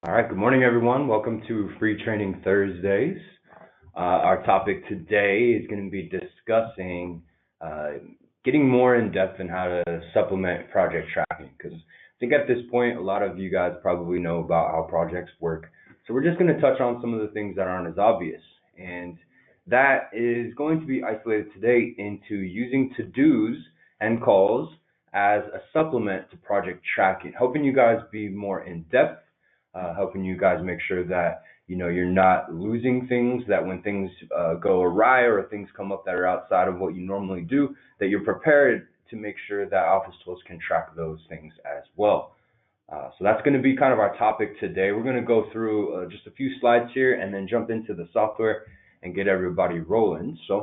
All right, good morning, everyone. Welcome to Free Training Thursdays. Our topic today is going to be discussing uh, getting more in depth in how to supplement project tracking. Because I think at this point, a lot of you guys probably know about how projects work. So we're just going to touch on some of the things that aren't as obvious. And that is going to be isolated today into using to-dos and calls as a supplement to project tracking, helping you guys be more in depth, helping you guys make sure that you're not losing things, that when things go awry or things come up that are outside of what you normally do, that you're prepared to make sure that OfficeTools can track those things as well. So that's going to be kind of our topic today. We're going to go through just a few slides here and then jump into the software and get everybody rolling. So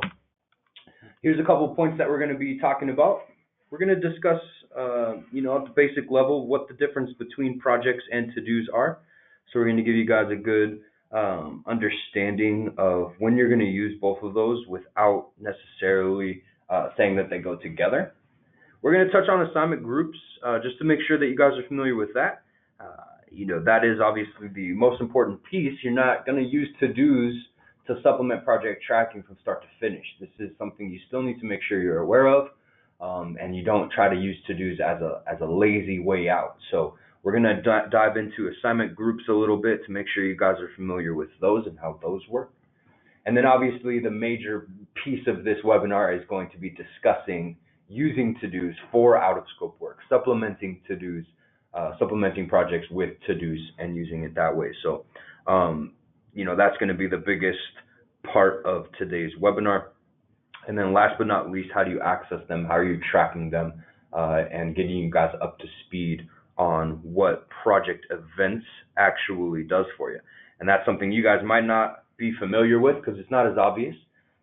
here's a couple of points that we're going to be talking about. We're going to discuss, at the basic level, what the difference between projects and to-dos are. So we're going to give you guys a good understanding of when you're going to use both of those without necessarily saying that they go together. We're going to touch on assignment groups just to make sure that you guys are familiar with that. That is obviously the most important piece. You're not going to use to-dos to supplement project tracking from start to finish. This is something you still need to make sure you're aware of, and you don't try to use to-dos as a lazy way out. So we're going to dive into assignment groups a little bit to make sure you guys are familiar with those and how those work. And then obviously the major piece of this webinar is going to be discussing using to-dos for out-of-scope work, supplementing to-dos, supplementing projects with to-dos and using it that way. So, that's going to be the biggest part of today's webinar. And then last but not least, how do you access them? How are you tracking them and getting you guys up to speed on what project events actually does for you? And that's something you guys might not be familiar with because it's not as obvious.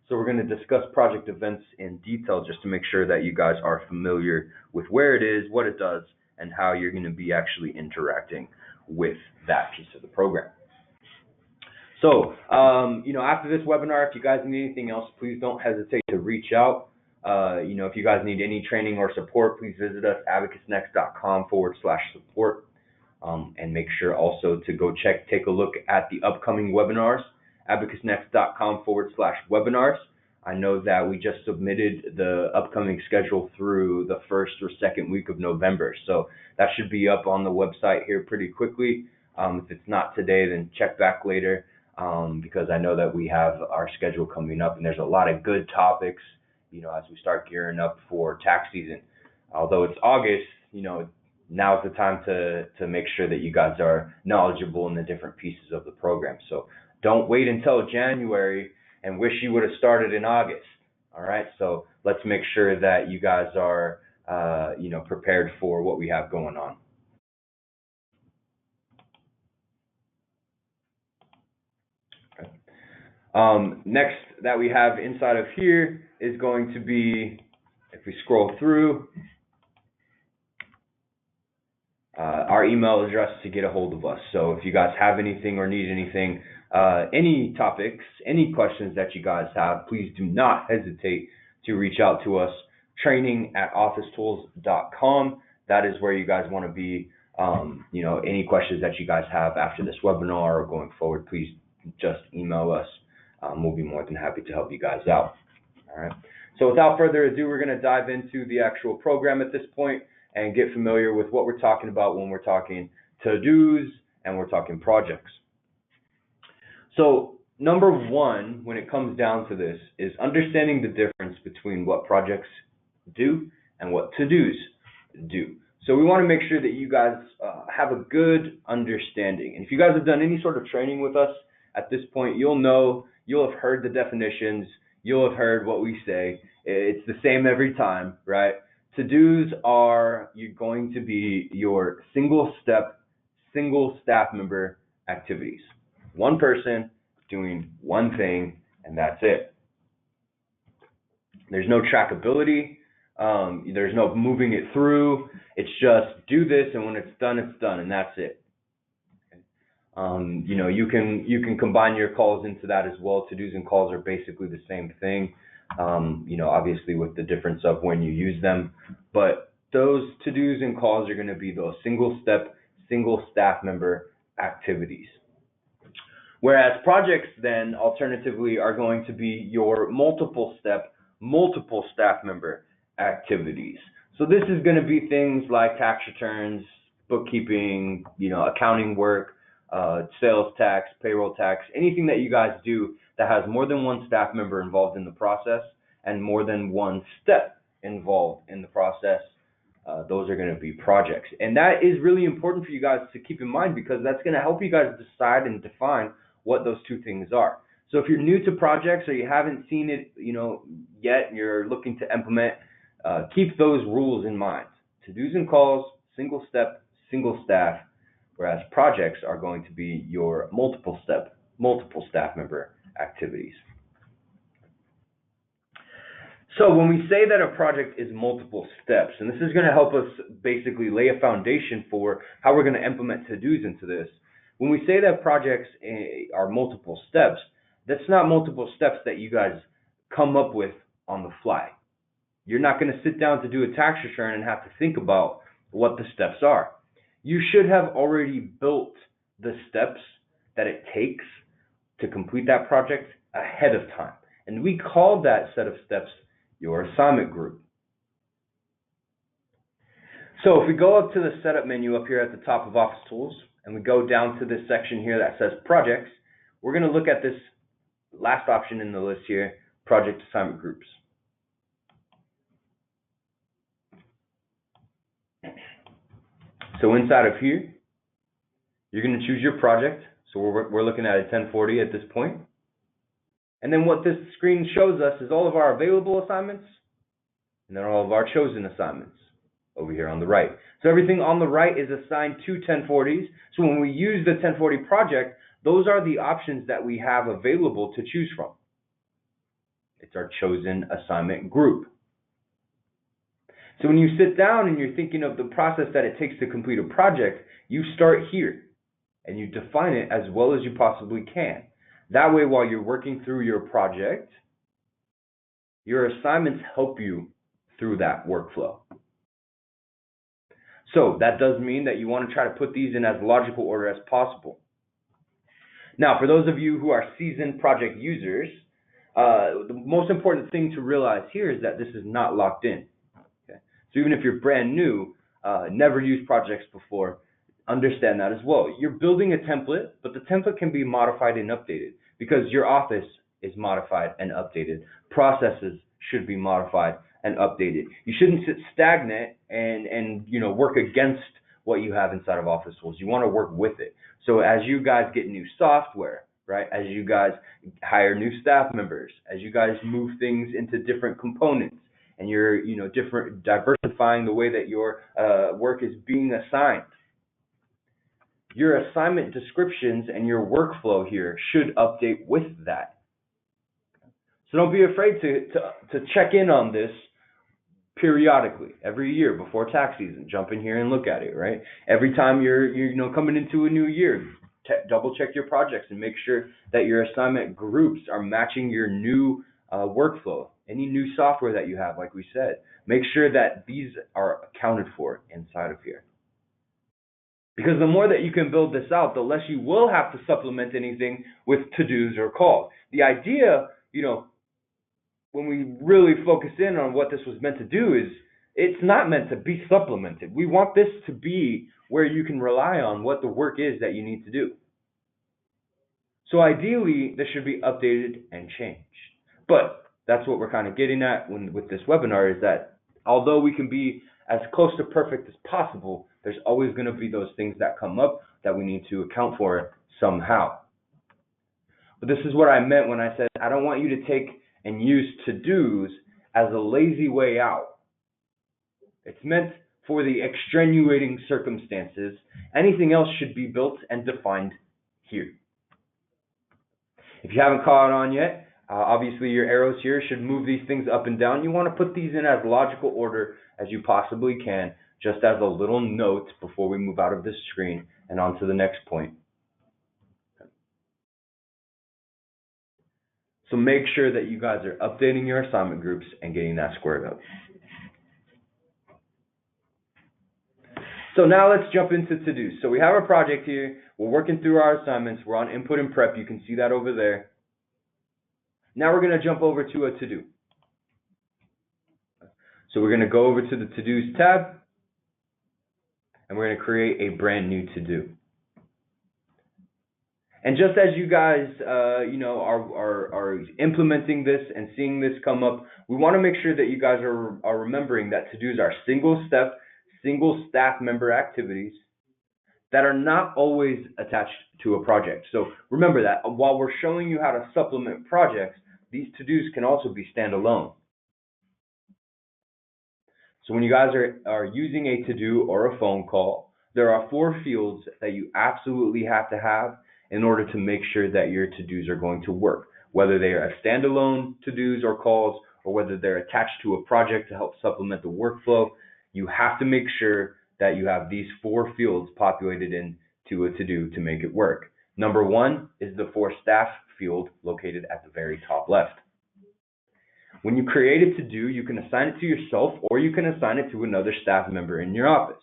So we're going to discuss project events in detail just to make sure that you guys are familiar with where it is, what it does, and how you're going to be actually interacting with that piece of the program. So, after this webinar, if you guys need anything else, please don't hesitate to reach out. If you guys need any training or support, please visit us, abacusnext.com/support. And make sure also to go take a look at the upcoming webinars, abacusnext.com/webinars. I know that we just submitted the upcoming schedule through the first or second week of November. So that should be up on the website here pretty quickly. If it's not today, then check back later. Because I know that we have our schedule coming up and there's a lot of good topics, as we start gearing up for tax season. Although it's August, now's the time to make sure that you guys are knowledgeable in the different pieces of the program. So don't wait until January and wish you would have started in August. All right. So let's make sure that you guys are, prepared for what we have going on. Next that we have inside of here is going to be, if we scroll through, our email address to get a hold of us. So if you guys have anything or need anything, any topics, any questions that you guys have, please do not hesitate to reach out to us, training@officetools.com. That is where you guys want to be. Any questions that you guys have after this webinar or going forward, please just email us. We'll be more than happy to help you guys out. All right. So without further ado, we're going to dive into the actual program at this point and get familiar with what we're talking about when we're talking to-dos and we're talking projects. So number one, when it comes down to this, is understanding the difference between what projects do and what to-dos do. So we want to make sure that you guys have a good understanding. And if you guys have done any sort of training with us at this point, you'll have heard the definitions, you'll have heard what we say. It's the same every time, right? To-dos are going to be your single step, single staff member activities. One person doing one thing, and that's it. There's no trackability. There's no moving it through. It's just do this, and when it's done, and that's it. You can combine your calls into that as well. To-dos and calls are basically the same thing. Obviously with the difference of when you use them, but those to-dos and calls are going to be those single step, single staff member activities. Whereas projects then alternatively are going to be your multiple step, multiple staff member activities. So this is going to be things like tax returns, bookkeeping, accounting work, sales tax, payroll tax, anything that you guys do that has more than one staff member involved in the process and more than one step involved in the process. Those are going to be projects. And that is really important for you guys to keep in mind, because that's going to help you guys decide and define what those two things are. So if you're new to projects or you haven't seen it, yet, and you're looking to implement, keep those rules in mind. To-dos and calls, single step, single staff, whereas projects are going to be your multiple step, multiple staff member activities. So when we say that a project is multiple steps, and this is going to help us basically lay a foundation for how we're going to implement to-dos into this. When we say that projects are multiple steps, that's not multiple steps that you guys come up with on the fly. You're not going to sit down to do a tax return and have to think about what the steps are. You should have already built the steps that it takes to complete that project ahead of time. And we call that set of steps your assignment group. So if we go up to the setup menu up here at the top of OfficeTools, and we go down to this section here that says projects, we're going to look at this last option in the list here, project assignment groups. So inside of here, you're going to choose your project. So we're looking at a 1040 at this point. And then what this screen shows us is all of our available assignments and then all of our chosen assignments over here on the right. So everything on the right is assigned to 1040s. So when we use the 1040 project, those are the options that we have available to choose from. It's our chosen assignment group. So when you sit down and you're thinking of the process that it takes to complete a project, you start here and you define it as well as you possibly can. That way, while you're working through your project, your assignments help you through that workflow. So that does mean that you want to try to put these in as logical order as possible. Now, for those of you who are seasoned project users, the most important thing to realize here is that this is not locked in. Okay? So even if you're brand new, never used projects before, understand that as well. You're building a template, but the template can be modified and updated because your office is modified and updated. Processes should be modified and updated. You shouldn't sit stagnant and work against what you have inside of OfficeTools. You want to work with it. So as you guys get new software, right? As you guys hire new staff members, as you guys move things into different components, and you're diversifying the way that your work is being assigned, your assignment descriptions and your workflow here should update with that. So don't be afraid to check in on this periodically, every year before tax season. Jump in here and look at it, right? Every time you're coming into a new year, double check your projects and make sure that your assignment groups are matching your new workflow. Any new software that you have, like we said, make sure that these are accounted for inside of here. Because the more that you can build this out, the less you will have to supplement anything with to-dos or calls. The idea, when we really focus in on what this was meant to do, is it's not meant to be supplemented. We want this to be where you can rely on what the work is that you need to do. So ideally, this should be updated and changed. But that's what we're kind of getting at with this webinar, is that although we can be as close to perfect as possible, there's always going to be those things that come up that we need to account for somehow. But this is what I meant when I said I don't want you to take and use to-dos as a lazy way out. It's meant for the extenuating circumstances. Anything else should be built and defined here. If you haven't caught on yet, obviously your arrows here should move these things up and down. You want to put these in as logical order as you possibly can, just as a little note before we move out of this screen and on to the next point. So make sure that you guys are updating your assignment groups and getting that squared up. So now let's jump into to-dos. So we have our project here. We're working through our assignments. We're on input and prep. You can see that over there. Now we're going to jump over to a to-do. So we're going to go over to the to-dos tab, and we're going to create a brand new to-do. And just as you guys, are implementing this and seeing this come up, we want to make sure that you guys are remembering that to-dos are single-step, single staff member activities that are not always attached to a project. So remember that while we're showing you how to supplement projects, these to-dos can also be standalone. So when you guys are using a to-do or a phone call, there are 4 fields that you absolutely have to have in order to make sure that your to-dos are going to work, whether they are standalone to-dos or calls, or whether they're attached to a project to help supplement the workflow. You have to make sure that you have these 4 fields populated into a to-do to make it work. Number 1 is the for staff field located at the very top left. When you create a to-do, you can assign it to yourself or you can assign it to another staff member in your office.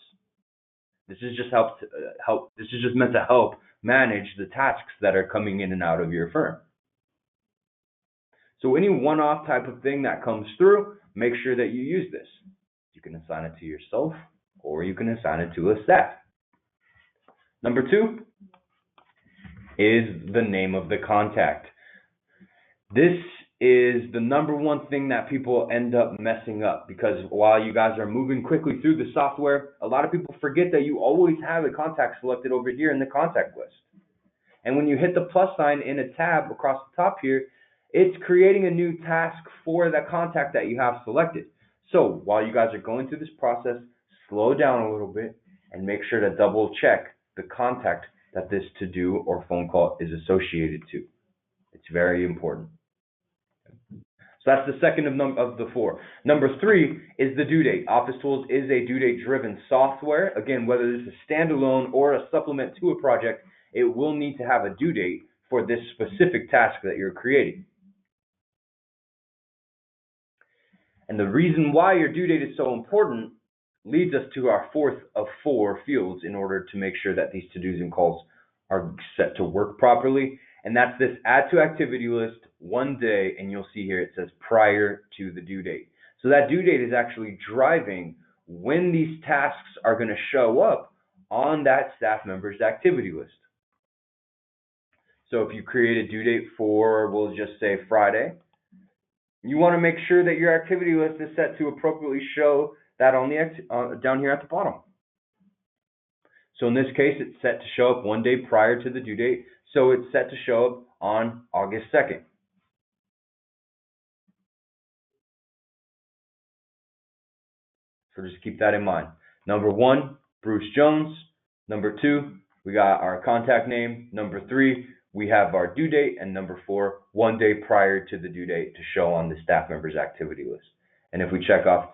This is just meant to help manage the tasks that are coming in and out of your firm. So any one-off type of thing that comes through, make sure that you use this. You can assign it to yourself or you can assign it to a staff. Number 2 is the name of the contact. This is the number one thing that people end up messing up, because while you guys are moving quickly through the software, a lot of people forget that you always have a contact selected over here in the contact list. And when you hit the plus sign in a tab across the top here, it's creating a new task for that contact that you have selected. So while you guys are going through this process, slow down a little bit and make sure to double check the contact that this to-do or phone call is associated to. It's very important. So that's the second of the 4. Number 3 is the due date. OfficeTools is a due date driven software. Again, whether this is standalone or a supplement to a project, it will need to have a due date for this specific task that you're creating. And the reason why your due date is so important leads us to our 4th of 4 fields in order to make sure that these to-dos and calls are set to work properly. And that's this add to activity list 1 day, and you'll see here it says prior to the due date. So that due date is actually driving when these tasks are going to show up on that staff member's activity list. So if you create a due date for, we'll just say Friday, you want to make sure that your activity list is set to appropriately show that on the down here at the bottom. So in this case, it's set to show up 1 day prior to the due date. So it's set to show up on August 2nd. So just keep that in mind. Number 1, Bruce Jones. Number 2, we got our contact name. Number 3, we have our due date. And number 4, 1 day prior to the due date to show on the staff member's activity list. And if we check off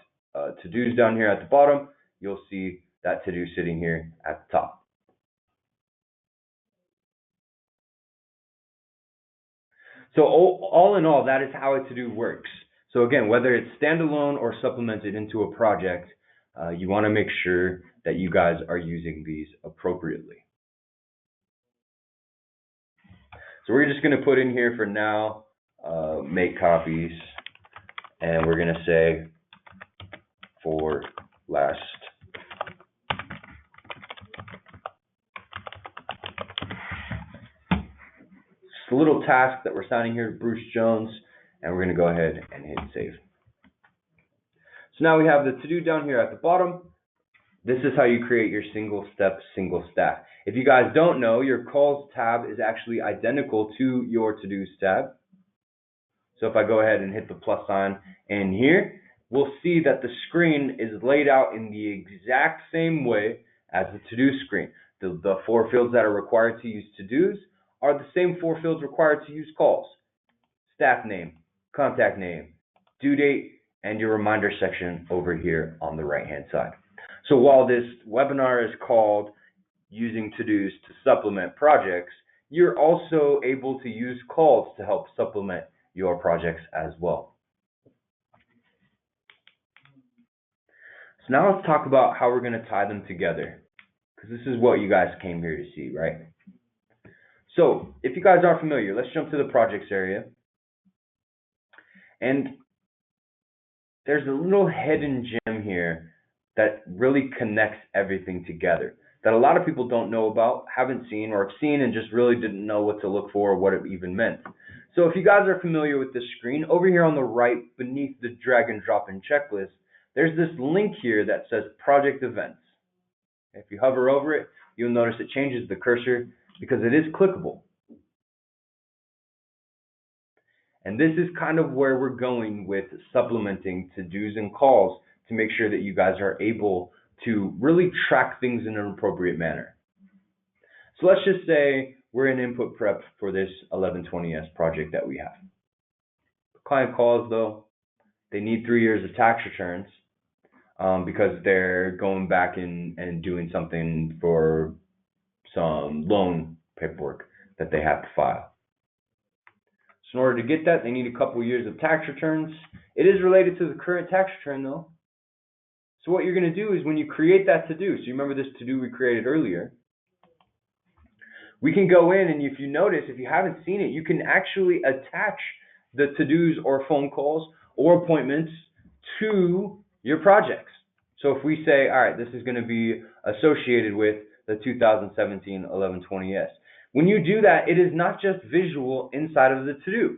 to-dos down here at the bottom, you'll see that to-do sitting here at the top. So all in all, that is how a to-do works. So again, whether it's standalone or supplemented into a project, you want to make sure that you guys are using these appropriately. So we're just going to put in here for now, make copies, and we're going to say for last. A little task that we're assigning here to Bruce Jones, and we're going to go ahead and hit save. So now we have the to-do down here at the bottom. This is how you create your single step, single staff. If you guys don't know, your calls tab is actually identical to your to-dos tab. So if I go ahead and hit the plus sign in here, we'll see that the screen is laid out in the exact same way as the to-do screen. The 4 fields that are required to use to-dos are the same 4 fields required to use calls: staff name, contact name, due date, and your reminder section over here on the right-hand side. So while this webinar is called Using To-Dos to Supplement Projects, you're also able to use calls to help supplement your projects as well. So now let's talk about how we're going to tie them together. because this is what you guys came here to see, right? So if you guys aren't familiar, let's jump to the projects area. And there's a little hidden gem here that really connects everything together that a lot of people don't know about, haven't seen, or have seen and just really didn't know what to look for or what it even meant. So if you guys are familiar with this screen, over here on the right, beneath the drag and drop in checklist, there's this link here that says Project Events. If you hover over it, you'll notice it changes the cursor because it is clickable. And this is kind of where we're going with supplementing to-dos and calls to make sure that you guys are able to really track things in an appropriate manner. So let's just say we're in input prep for this 1120S project that we have. The client calls though, they need 3 years of tax returns because they're going back and doing something for some loan paperwork that they have to file. So in order to get that, they need a couple years of tax returns. It is related to the current tax return though. So what you're going to do is when you create that to-do, so you remember this to-do we created earlier, we can go in and if you notice, if you haven't seen it, you can actually attach the to-dos or phone calls or appointments to your projects. So if we say, all right, this is going to be associated with the 2017 1120S. When you do that, it is not just visual inside of the to-do.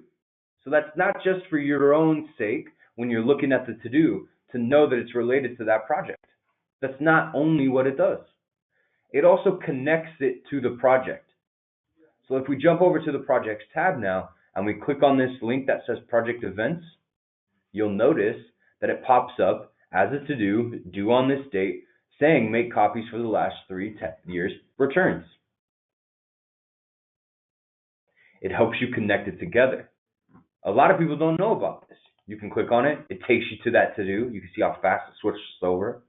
So that's not just for your own sake when you're looking at the to-do to know that it's related to that project. That's not only what it does. It also connects it to the project. So if we jump over to the Projects tab now and we click on this link that says Project Events, you'll notice that it pops up as a to-do, due on this date, saying make copies for the last 3 years returns. It helps you connect it together. A lot of people don't know about this. You can click on it, it takes you to that to-do. You can see how fast it switches over.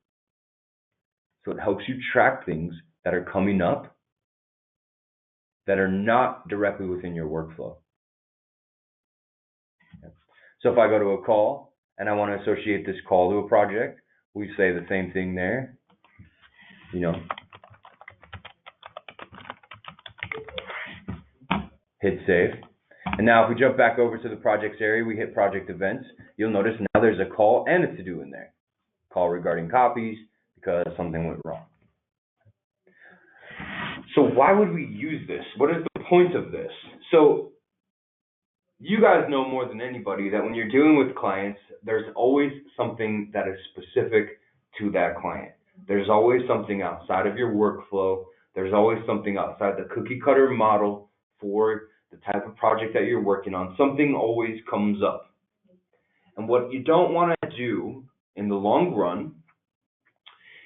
So it helps you track things that are coming up that are not directly within your workflow. So if I go to a call and I want to associate this call to a project, we say the same thing there. Hit save. And now if we jump back over to the projects area, we hit project events, you'll notice now there's a call and a to-do in there. Call regarding copies because something went wrong. So why would we use this? What is the point of this? So you guys know more than anybody that when you're dealing with clients, there's always something that is specific to that client. There's always something outside of your workflow. There's always something outside the cookie cutter model for the type of project that you're working on. Something always comes up. And what you don't want to do in the long run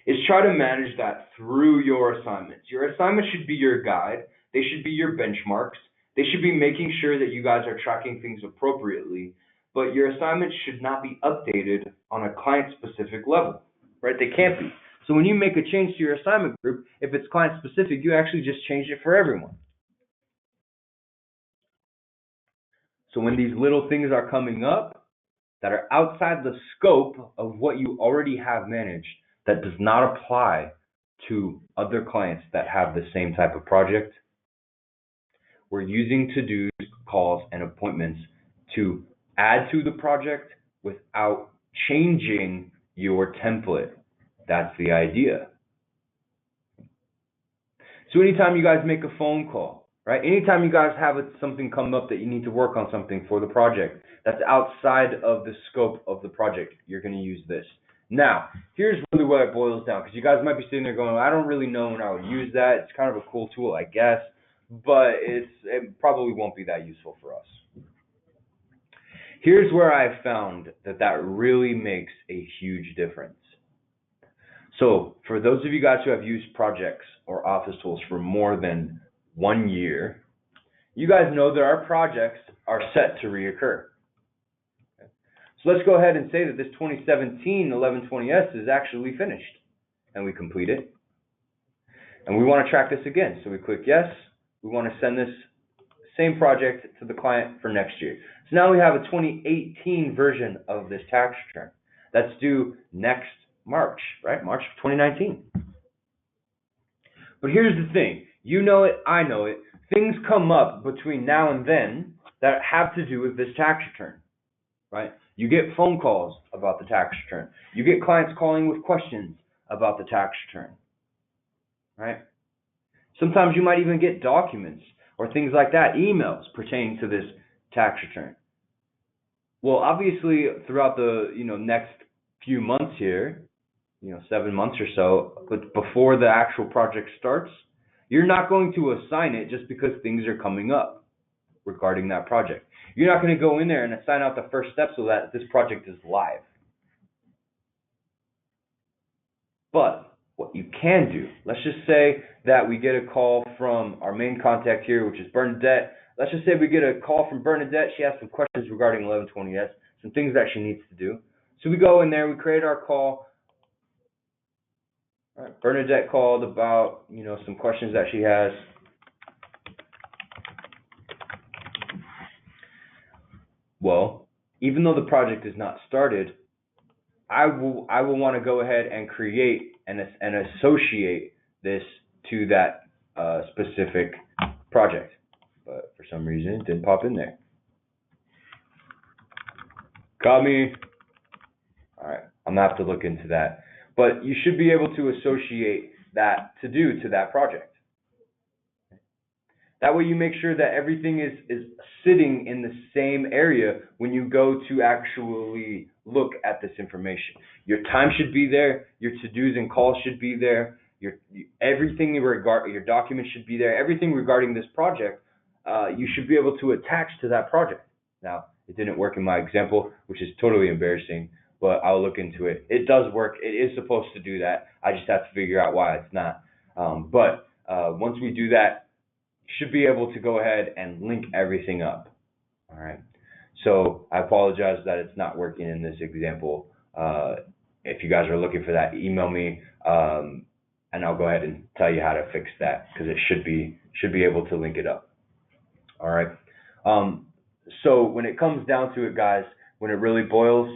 is try to manage that through your assignments. Your assignments should be your guide. They should be your benchmarks. They should be making sure that you guys are tracking things appropriately, but your assignments should not be updated on a client-specific level, right? They can't be. So when you make a change to your assignment group, if it's client-specific, you actually just change it for everyone. So when these little things are coming up that are outside the scope of what you already have managed, that does not apply to other clients that have the same type of project, we're using to-dos, calls, and appointments to add to the project without changing your template. That's the idea. So anytime you guys make a phone call, right? Anytime you guys have something come up that you need to work on something for the project that's outside of the scope of the project, you're going to use this. Now, here's really what it boils down, because you guys might be sitting there going, I don't really know when I would use that. It's kind of a cool tool, I guess, but it probably won't be that useful for us. Here's where I found that really makes a huge difference. So for those of you guys who have used projects or OfficeTools for more than 1 year, you guys know that our projects are set to reoccur. So let's go ahead and say that this 2017 1120S is actually finished, and we complete it. And we want to track this again, so we click yes. We want to send this same project to the client for next year. So now we have a 2018 version of this tax return that's due next March, right? March of 2019. But here's the thing, you know it, I know it, things come up between now and then that have to do with this tax return, right? You get phone calls about the tax return. You get clients calling with questions about the tax return, right? Sometimes you might even get documents or things like that, emails pertaining to this tax return. Well, obviously, throughout the next few months here, 7 months or so, but before the actual project starts, you're not going to assign it just because things are coming up regarding that project. You're not going to go in there and assign out the first step so that this project is live. But what you can do, let's just say that we get a call from our main contact here, which is Bernadette. Let's just say we get a call from Bernadette. She has some questions regarding 1120S, some things that she needs to do. So we go in there, we create our call. All right, Bernadette called about, some questions that she has. Well, even though the project is not started, I will want to go ahead and create and associate this to that specific project. But for some reason, it didn't pop in there. Got me. All right, I'm gonna have to look into that. But you should be able to associate that to-do to that project. That way you make sure that everything is sitting in the same area when you go to actually look at this information. Your time should be there, your to-dos and calls should be there, your documents should be there, everything regarding this project, you should be able to attach to that project. Now, it didn't work in my example, which is totally embarrassing, but I'll look into it. It does work. It is supposed to do that. I just have to figure out why it's not. But once we do that, should be able to go ahead and link everything up. All right. So I apologize that it's not working in this example. If you guys are looking for that, email me, and I'll go ahead and tell you how to fix that because it should be able to link it up. All right. So when it comes down to it, guys, when it really boils,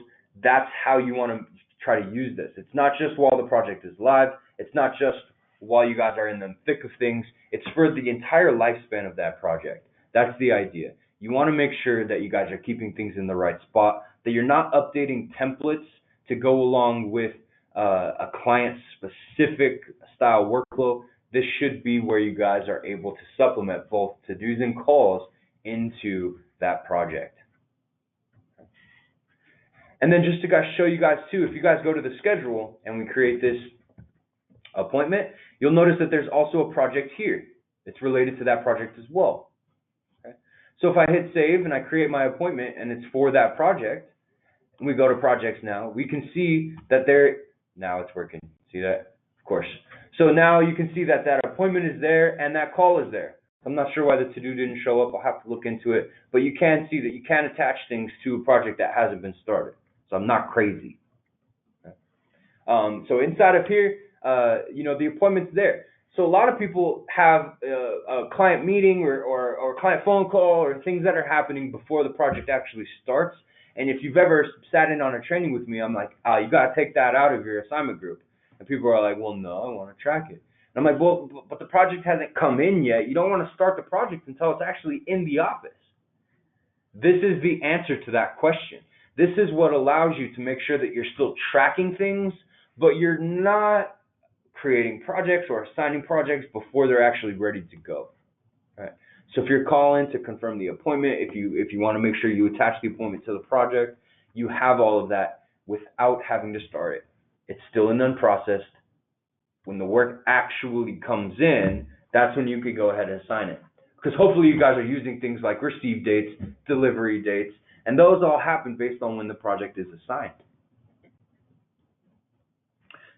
that's how you want to try to use this. It's not just while the project is live. It's not just while you guys are in the thick of things. It's for the entire lifespan of that project. That's the idea. You want to make sure that you guys are keeping things in the right spot, that you're not updating templates to go along with a client-specific style workflow. This should be where you guys are able to supplement both to-dos and calls into that project. And then just to show you guys too, if you guys go to the schedule and we create this appointment, you'll notice that there's also a project here. It's related to that project as well. Okay? So if I hit save and I create my appointment and it's for that project, and we go to projects now, we can see that now it's working. See that? Of course. So now you can see that that appointment is there and that call is there. I'm not sure why the to-do didn't show up. I'll have to look into it. But you can see that you can attach things to a project that hasn't been started. So I'm not crazy. Okay? So inside of here, the appointment's there. So a lot of people have a client meeting or client phone call or things that are happening before the project actually starts. And if you've ever sat in on a training with me, I'm like, you got to take that out of your assignment group. And people are like, well, no, I want to track it. And I'm like, well, but the project hasn't come in yet. You don't want to start the project until it's actually in the office. This is the answer to that question. This is what allows you to make sure that you're still tracking things, but you're not creating projects or assigning projects before they're actually ready to go. Right. So if you're calling to confirm the appointment, if you want to make sure you attach the appointment to the project, you have all of that without having to start it. It's still in unprocessed. When the work actually comes in, that's when you could go ahead and assign it. Because hopefully you guys are using things like receive dates, delivery dates, and those all happen based on when the project is assigned.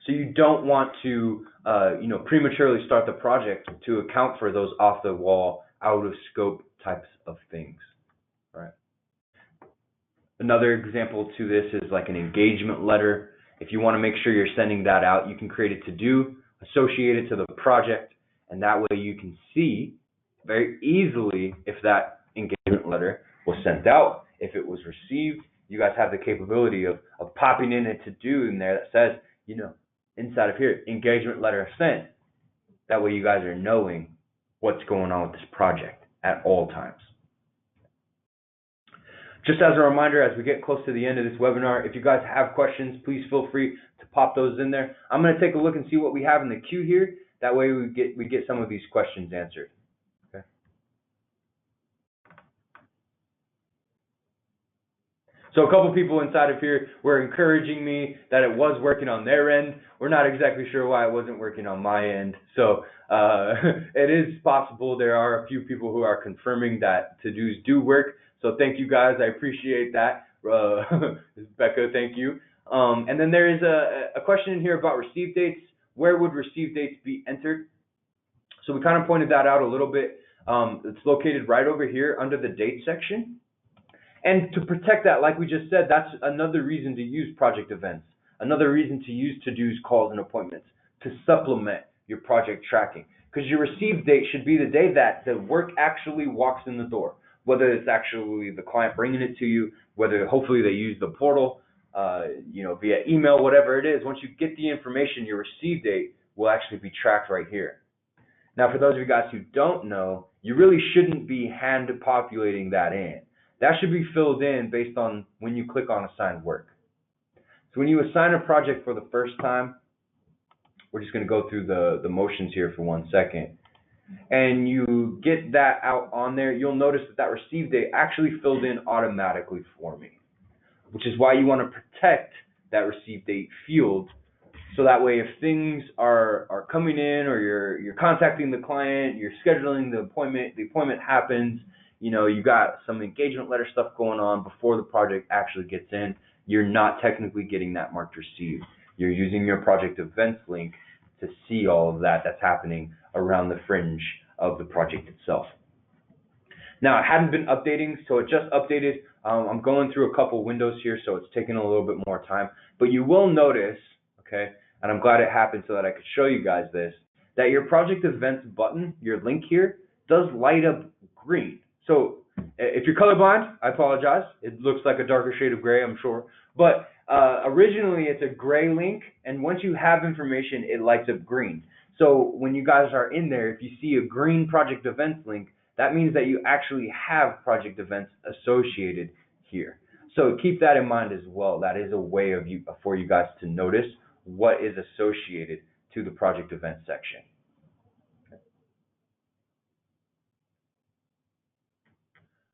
So you don't want to, prematurely start the project to account for those off the wall, out of scope types of things, right? Another example to this is like an engagement letter. If you want to make sure you're sending that out, you can create a to-do, associate it to the project, and that way you can see very easily if that engagement letter was sent out, if it was received. You guys have the capability of popping in a to-do in there that says, inside of here, engagement letter sent. That way you guys are knowing what's going on with this project at all times. Just as a reminder, as we get close to the end of this webinar, if you guys have questions, please feel free to pop those in there. I'm going to take a look and see what we have in the queue here. That way we get some of these questions answered. Okay. So a couple people inside of here were encouraging me that it was working on their end. We're not exactly sure why it wasn't working on my end. So it is possible. There are a few people who are confirming that to-dos do work. So thank you guys. I appreciate that. Becca, thank you. And then there is a question in here about receive dates. Where would receive dates be entered? So we kind of pointed that out a little bit. It's located right over here under the date section. And to protect that, like we just said, that's another reason to use project events, another reason to use to-dos, calls, and appointments to supplement your project tracking. Because your receive date should be the day that the work actually walks in the door, whether it's actually the client bringing it to you, whether hopefully they use the portal, via email, whatever it is. Once you get the information, your receive date will actually be tracked right here. Now, for those of you guys who don't know, you really shouldn't be hand populating that in. That should be filled in based on when you click on assign work. So when you assign a project for the first time, we're just going to go through the motions here for 1 second. And you get that out on there, you'll notice that receive date actually filled in automatically for me, which is why you want to protect that receive date field. So that way, if things are coming in, or you're contacting the client, you're scheduling the appointment happens, you got some engagement letter stuff going on before the project actually gets in, you're not technically getting that marked received. You're using your project events link to see all of that that's happening around the fringe of the project itself. Now, it hadn't been updating, so it just updated. I'm going through a couple windows here, so it's taking a little bit more time. But you will notice, okay, and I'm glad it happened so that I could show you guys this, that your project events button, your link here, does light up green. So if you're colorblind, I apologize. It looks like a darker shade of gray, I'm sure. But originally, it's a gray link, and once you have information, it lights up green. So when you guys are in there, if you see a green project events link, that means that you actually have project events associated here. So keep that in mind as well. That is a way for you guys to notice what is associated to the project event section.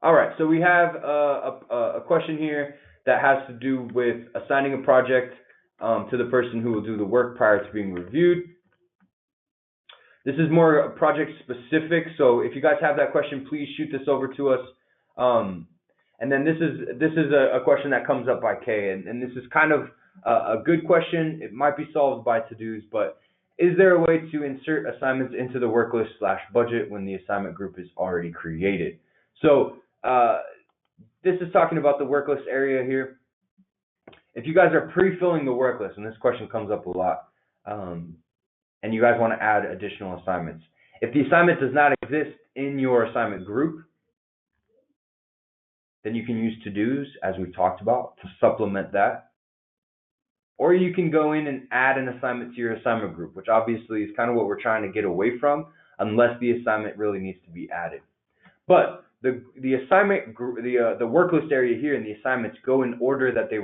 All right, so we have a question here that has to do with assigning a project to the person who will do the work prior to being reviewed. This is more project specific, so if you guys have that question, please shoot this over to us. And then this is a question that comes up by Kay, and this is kind of a good question. It might be solved by to-dos, but is there a way to insert assignments into the work list / budget when the assignment group is already created? So this is talking about the work list area here. If you guys are pre-filling the work list, and this question comes up a lot, and you guys want to add additional assignments. If the assignment does not exist in your assignment group, then you can use to-dos, as we've talked about, to supplement that. Or you can go in and add an assignment to your assignment group, which obviously is kind of what we're trying to get away from, unless the assignment really needs to be added. But the assignment group, the work list area here, and the assignments go in order that they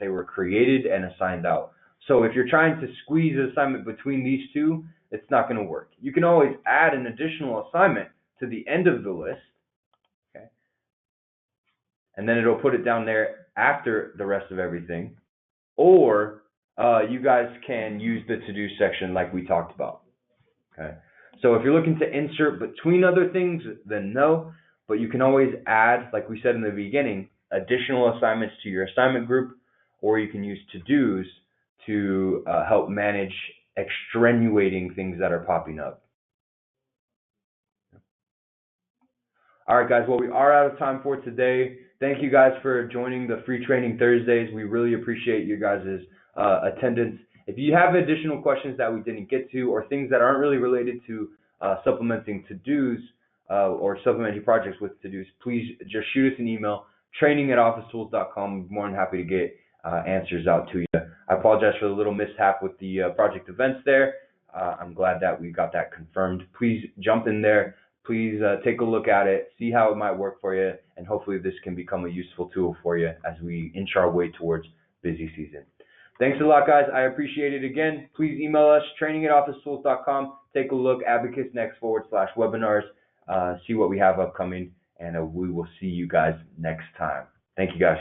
were created and assigned out. So if you're trying to squeeze an assignment between these two, it's not going to work. You can always add an additional assignment to the end of the list, okay? And then it'll put it down there after the rest of everything. Or you guys can use the to-do section like we talked about, okay? So if you're looking to insert between other things, then no. But you can always add, like we said in the beginning, additional assignments to your assignment group, or you can use to-dos to help manage extenuating things that are popping up. All right, guys, well, we are out of time for today. Thank you guys for joining the Free Training Thursdays. We really appreciate you guys' attendance. If you have additional questions that we didn't get to, or things that aren't really related to supplementing to-dos or supplementing projects with to-dos, please just shoot us an email, training@officetools.com. I'm more than happy to get answers out to you. I apologize for the little mishap with the project events there. I'm glad that we got that confirmed. Please jump in there. Please take a look at it, see how it might work for you, and hopefully this can become a useful tool for you as we inch our way towards busy season. Thanks a lot, guys. I appreciate it again. Please email us, training@officetools.com. Take a look, Abacus Next/webinars. See what we have upcoming, and we will see you guys next time. Thank you, guys.